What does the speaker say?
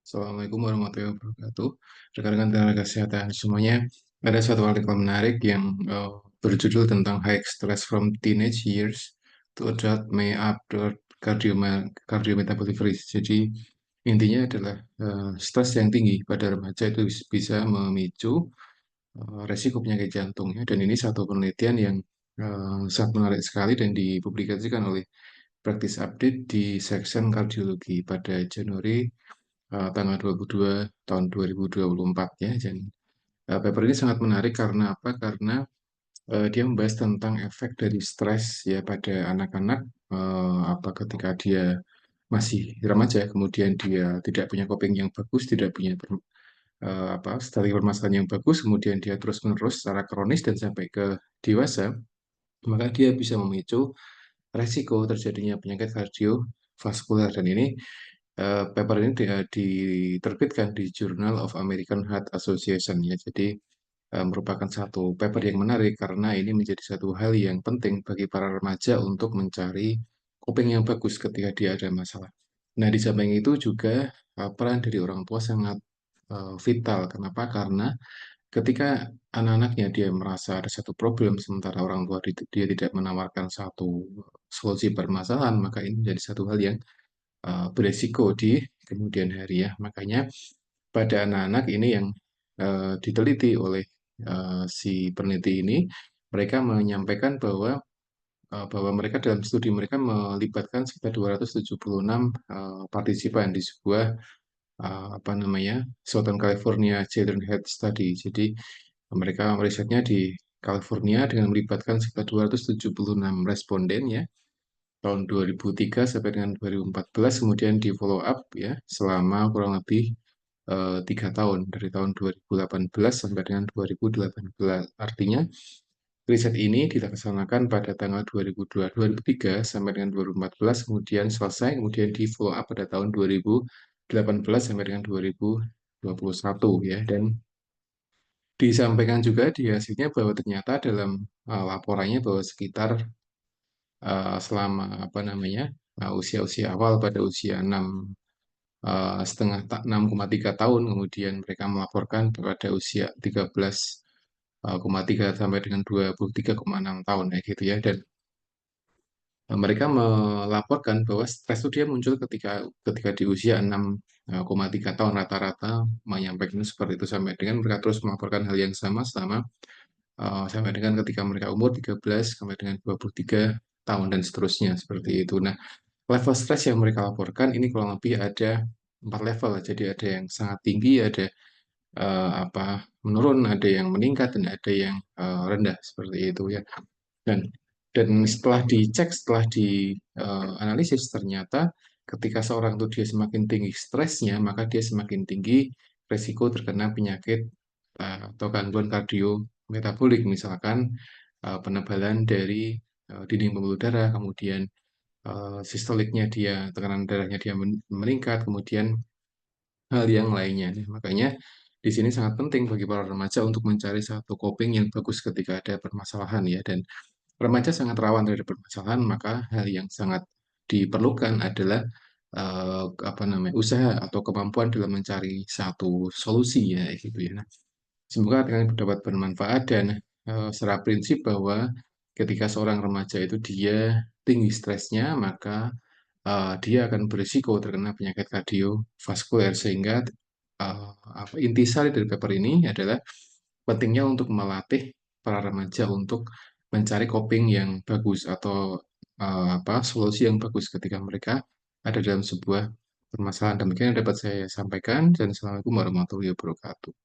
Assalamualaikum warahmatullahi wabarakatuh. Rekan-rekan tenaga kesehatan semuanya, ada suatu artikel menarik yang berjudul tentang High Stress from Teenage Years to Adult May Upward Cardiometabolic Risk. Jadi intinya adalah stres yang tinggi pada remaja itu bisa memicu resiko penyakit jantung ya. Dan ini satu penelitian yang sangat menarik sekali dan dipublikasikan oleh Practice Update di section kardiologi pada Januari tanggal 22 tahun 2024 ya. Dan paper ini sangat menarik karena apa? Karena dia membahas tentang efek dari stres ya pada anak-anak apa ketika dia masih remaja, kemudian dia tidak punya coping yang bagus, tidak punya apa strategi permasalahan yang bagus, kemudian dia terus-menerus secara kronis dan sampai ke dewasa, maka dia bisa memicu resiko terjadinya penyakit kardiovaskular. Dan ini paper ini diterbitkan di Journal of American Heart Association ya. Jadi merupakan satu paper yang menarik karena ini menjadi satu hal yang penting bagi para remaja untuk mencari coping yang bagus ketika dia ada masalah. Nah, di samping itu juga peran dari orang tua sangat vital. Kenapa? Karena ketika anak-anaknya dia merasa ada satu problem sementara orang tua dia tidak menawarkan satu solusi permasalahan, maka ini menjadi satu hal yang beresiko di kemudian hari ya. Makanya pada anak-anak ini yang diteliti oleh si peneliti ini, mereka menyampaikan bahwa mereka dalam studi mereka melibatkan sekitar 276 partisipan di sebuah apa namanya Southern California Children Health Study. Jadi mereka risetnya di California dengan melibatkan sekitar 276 responden ya tahun 2003 sampai dengan 2014, kemudian di follow up ya selama kurang lebih 3 tahun dari tahun 2018 sampai dengan 2018. Artinya riset ini dilaksanakan pada tanggal 2003 sampai dengan 2014, kemudian selesai, kemudian di follow up pada tahun 2018 sampai dengan 2021 ya. Dan disampaikan juga di hasilnya bahwa ternyata dalam laporannya bahwa sekitar selama apa namanya usia-usia awal pada usia 6,3 tahun, kemudian mereka melaporkan pada usia 13,3 sampai dengan 23,6 tahun ya gitu ya. Dan mereka melaporkan bahwa stres itu dia muncul ketika ketika di usia 6,3 tahun rata-rata, menyampaikan seperti itu sampai dengan mereka terus melaporkan hal yang sama selama sampai dengan ketika mereka umur 13 sampai dengan 23 tahun dan seterusnya seperti itu. Nah, level stres yang mereka laporkan ini kurang lebih ada 4 level. Jadi ada yang sangat tinggi, ada menurun, ada yang meningkat, dan ada yang rendah seperti itu ya. Dan setelah dicek, setelah dianalisis, ternyata ketika seorang itu dia semakin tinggi stresnya, maka dia semakin tinggi resiko terkena penyakit atau gangguan kardiometabolik, misalkan penebalan dari dinding pembuluh darah, kemudian sistoliknya dia, tekanan darahnya dia meningkat, kemudian hal yang lainnya. Makanya di sini sangat penting bagi para remaja untuk mencari satu coping yang bagus ketika ada permasalahan ya. Dan remaja sangat rawan terhadap permasalahan, maka hal yang sangat diperlukan adalah apa namanya usaha atau kemampuan dalam mencari satu solusi ya gitu ya. Nah, semoga kalian dapat bermanfaat dan secara prinsip bahwa ketika seorang remaja itu dia tinggi stresnya, maka dia akan berisiko terkena penyakit kardiovaskuler. Sehingga intisari dari paper ini adalah pentingnya untuk melatih para remaja untuk mencari coping yang bagus atau solusi yang bagus ketika mereka ada dalam sebuah permasalahan. Demikian yang dapat saya sampaikan, dan assalamualaikum warahmatullahi wabarakatuh.